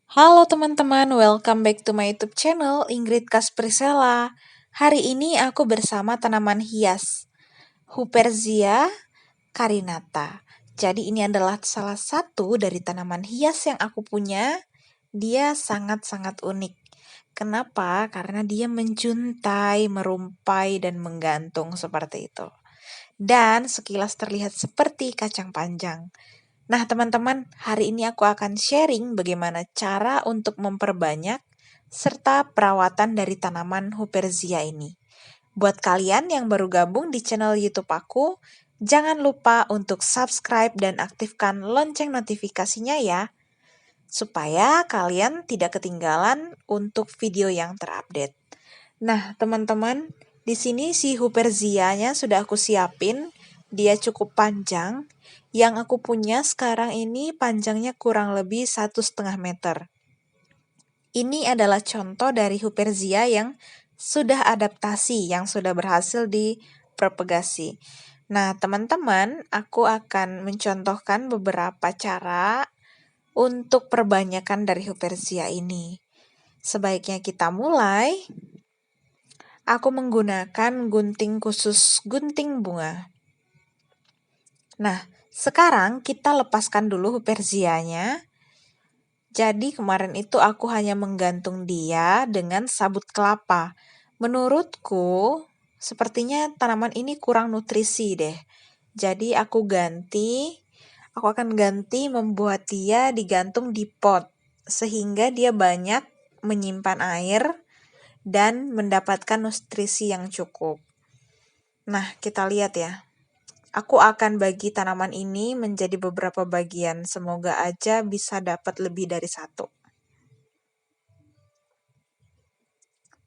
Halo teman-teman, welcome back to my YouTube channel Ingrid Kasprisela. Hari ini aku bersama tanaman hias Huperzia carinata. Jadi ini adalah salah satu dari tanaman hias yang aku punya. Dia sangat-sangat unik. Kenapa? Karena dia menjuntai, merumpai, dan menggantung seperti itu. Dan sekilas terlihat seperti kacang panjang. Nah, teman-teman, hari ini aku akan sharing bagaimana cara untuk memperbanyak serta perawatan dari tanaman Huperzia ini. Buat kalian yang baru gabung di channel YouTube aku, jangan lupa untuk subscribe dan aktifkan lonceng notifikasinya ya, supaya kalian tidak ketinggalan untuk video yang terupdate. Nah, teman-teman, di sini si Huperzia-nya sudah aku siapin. Dia cukup panjang. Yang aku punya sekarang ini panjangnya kurang lebih 1,5 meter. Ini adalah contoh dari Huperzia yang sudah adaptasi, yang sudah berhasil dipropagasi. Nah, teman-teman, aku akan mencontohkan beberapa cara untuk perbanyakan dari Huperzia ini. Sebaiknya kita mulai. Aku menggunakan gunting khusus gunting bunga. Nah, sekarang kita lepaskan dulu Huperzianya. Jadi kemarin itu aku hanya menggantung dia dengan sabut kelapa. Menurutku, sepertinya tanaman ini kurang nutrisi deh. Jadi aku akan ganti membuat dia digantung di pot. Sehingga dia banyak menyimpan air dan mendapatkan nutrisi yang cukup. Nah, kita lihat ya. Aku akan bagi tanaman ini menjadi beberapa bagian. Semoga aja bisa dapat lebih dari satu.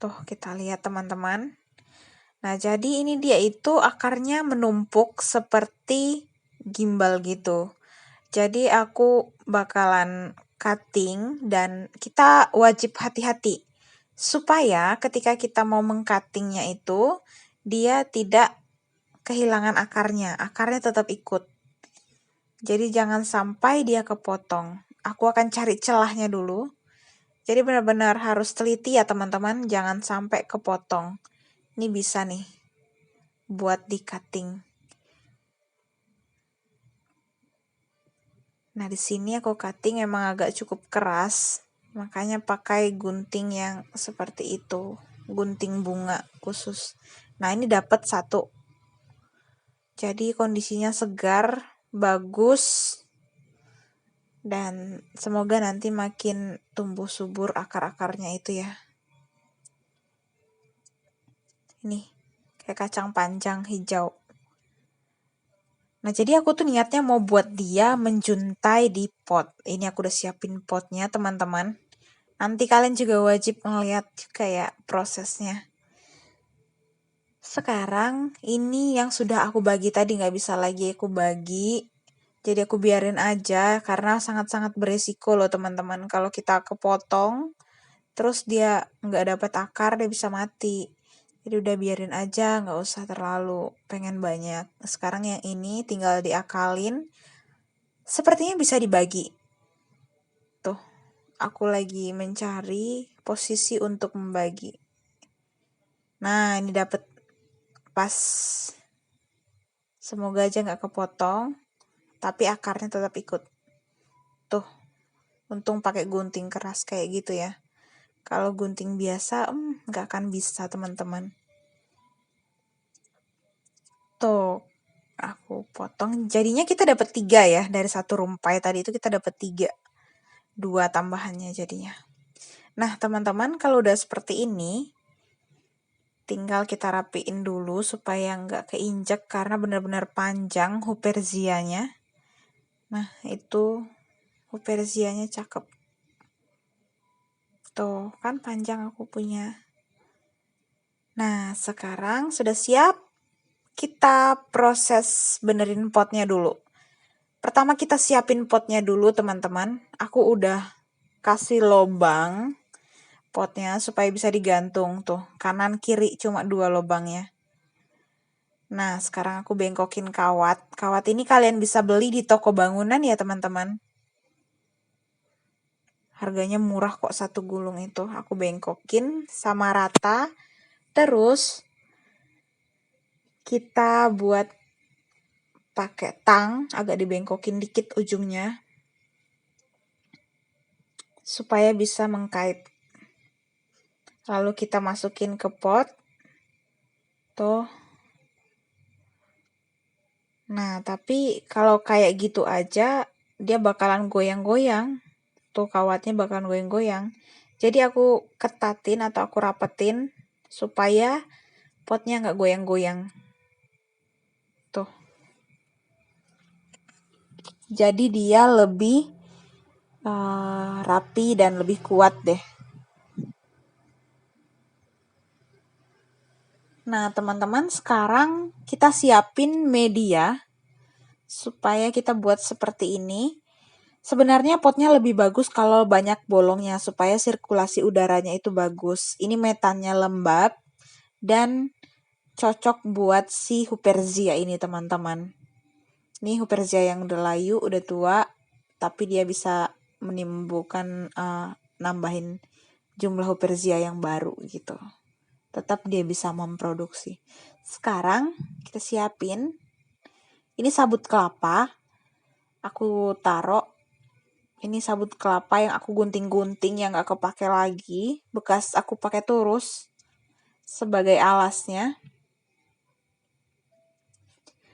Tuh, kita lihat teman-teman. Nah, jadi ini dia itu akarnya menumpuk seperti gimbal gitu. Jadi aku bakalan cutting dan kita wajib hati-hati. Supaya ketika kita mau mengcuttingnya itu, dia tidak kehilangan akarnya tetap ikut. Jadi jangan sampai dia kepotong. Aku akan cari celahnya dulu. Jadi benar-benar harus teliti ya teman-teman, jangan sampai kepotong. Ini bisa nih buat di cutting. Nah, di sini aku cutting emang agak cukup keras, makanya pakai gunting yang seperti itu, gunting bunga khusus. Nah, ini dapat satu. Jadi kondisinya segar, bagus, dan semoga nanti makin tumbuh subur akar-akarnya itu ya. Ini kayak kacang panjang hijau. Nah, jadi aku tuh niatnya mau buat dia menjuntai di pot. Ini aku udah siapin potnya teman-teman. Nanti kalian juga wajib ngeliat kayak prosesnya. Sekarang ini yang sudah aku bagi tadi nggak bisa lagi aku bagi. Jadi aku biarin aja karena sangat-sangat beresiko loh teman-teman. Kalau kita kepotong, terus dia nggak dapat akar, dia bisa mati. Jadi udah biarin aja, nggak usah terlalu pengen banyak. Sekarang yang ini tinggal diakalin. Sepertinya bisa dibagi. Tuh, aku lagi mencari posisi untuk membagi. Nah, ini dapet pas. Semoga aja nggak kepotong, tapi akarnya tetap ikut. Tuh, untung pakai gunting keras kayak gitu ya. Kalau gunting biasa, nggak akan bisa teman-teman. Tuh, aku potong. Jadinya kita dapat 3 ya, dari satu rumpai tadi itu kita dapat 3. 2 tambahannya jadinya. Nah, teman-teman, kalau udah seperti ini, tinggal kita rapiin dulu supaya nggak keinjek karena benar-benar panjang Huperzianya. Nah, itu Huperzianya cakep. Tuh, kan panjang aku punya. Nah, sekarang sudah siap. Kita proses benerin potnya dulu. Pertama kita siapin potnya dulu teman-teman. Aku udah kasih lobang potnya supaya bisa digantung tuh. Kanan kiri cuma 2 lobangnya. Nah, sekarang aku bengkokin kawat. Kawat ini kalian bisa beli di toko bangunan ya teman-teman. Harganya murah kok satu gulung itu. Aku bengkokin sama rata. Terus kita buat pakai tang, agak dibengkokin dikit ujungnya supaya bisa mengkait. Lalu kita masukin ke pot. Tuh. Nah, tapi kalau kayak gitu aja dia bakalan goyang-goyang. Tuh kawatnya bakalan goyang-goyang. Jadi aku ketatin atau aku rapetin supaya potnya nggak goyang-goyang. Tuh. Jadi dia lebih rapi dan lebih kuat deh. Nah, teman-teman, sekarang kita siapin media supaya kita buat seperti ini. Sebenarnya potnya lebih bagus kalau banyak bolongnya supaya sirkulasi udaranya itu bagus. Ini metannya lembab dan cocok buat si Huperzia ini, teman-teman. Ini Huperzia yang udah layu, udah tua, tapi dia bisa menimbulkan nambahin jumlah Huperzia yang baru gitu. Tetap dia bisa memproduksi. Sekarang kita siapin. Ini sabut kelapa. Aku taruh. Ini sabut kelapa yang aku gunting-gunting yang gak kepake lagi. Bekas aku pakai terus sebagai alasnya.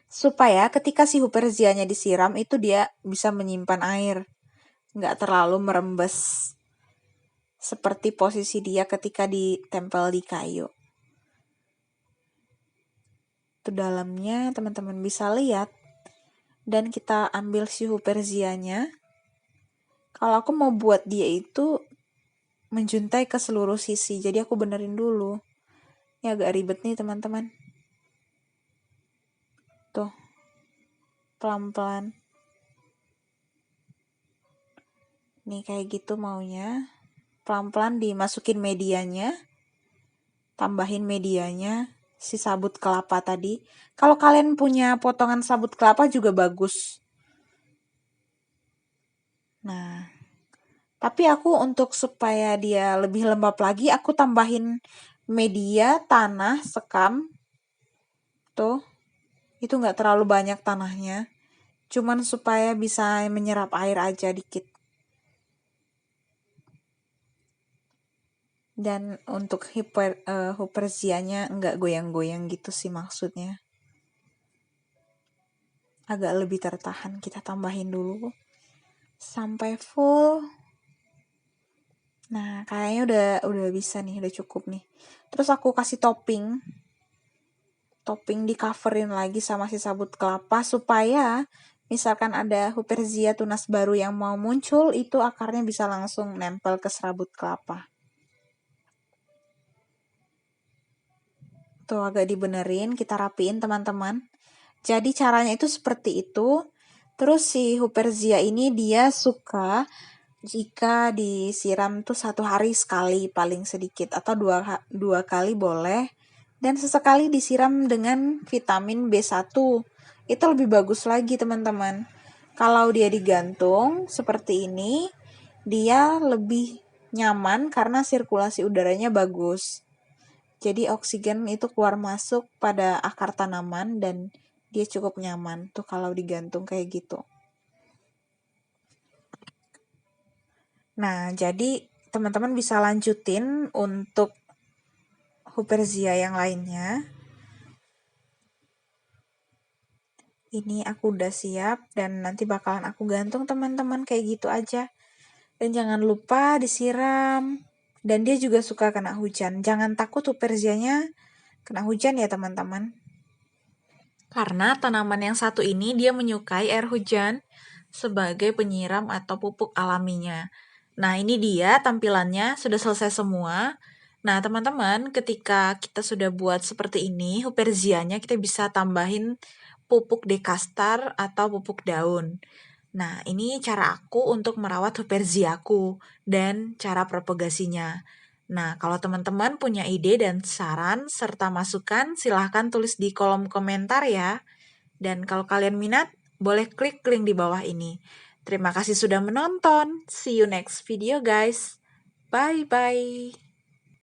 Supaya ketika si Huperzianya disiram itu dia bisa menyimpan air. Gak terlalu merembes. Seperti posisi dia ketika ditempel di kayu. Itu dalamnya teman-teman bisa lihat. Dan kita ambil si Huperzianya. Kalau aku mau buat dia itu menjuntai ke seluruh sisi. Jadi aku benerin dulu. Ini agak ribet nih teman-teman. Tuh. Pelan-pelan. Nih kayak gitu maunya. Pelan-pelan dimasukin medianya. Tambahin medianya. Si sabut kelapa tadi. Kalau kalian punya potongan sabut kelapa juga bagus. Nah. Tapi aku untuk supaya dia lebih lembab lagi, aku tambahin media tanah sekam. Tuh. Itu nggak terlalu banyak tanahnya. Cuman supaya bisa menyerap air aja dikit. Dan untuk Huperzianya nggak goyang-goyang gitu sih maksudnya. Agak lebih tertahan. Kita tambahin dulu. Sampai full. Nah, kayaknya udah bisa nih, udah cukup nih. Terus aku kasih topping. Topping di coverin lagi sama si sabut kelapa supaya misalkan ada Huperzia tunas baru yang mau muncul, itu akarnya bisa langsung nempel ke serabut kelapa. Tuh agak dibenerin, kita rapiin teman-teman. Jadi caranya itu seperti itu. Terus si Huperzia ini dia suka jika disiram tuh 1 hari sekali paling sedikit atau dua kali boleh. Dan sesekali disiram dengan vitamin B1. Itu lebih bagus lagi teman-teman. Kalau dia digantung seperti ini, dia lebih nyaman karena sirkulasi udaranya bagus. Jadi oksigen itu keluar masuk pada akar tanaman dan dia cukup nyaman tuh kalau digantung kayak gitu. Nah, jadi teman-teman bisa lanjutin untuk Huperzia yang lainnya. Ini aku udah siap dan nanti bakalan aku gantung teman-teman kayak gitu aja. Dan jangan lupa disiram. Dan dia juga suka kena hujan. Jangan takut Huperzianya kena hujan ya teman-teman. Karena tanaman yang satu ini dia menyukai air hujan sebagai penyiram atau pupuk alaminya. Nah, ini dia tampilannya sudah selesai semua. Nah, teman-teman, ketika kita sudah buat seperti ini, Huperzianya kita bisa tambahin pupuk dekastar atau pupuk daun. Nah, ini cara aku untuk merawat Huperziaku dan cara propagasinya. Nah, kalau teman-teman punya ide dan saran serta masukan, silahkan tulis di kolom komentar ya. Dan kalau kalian minat, boleh klik link di bawah ini. Terima kasih sudah menonton. See you next video guys. Bye-bye.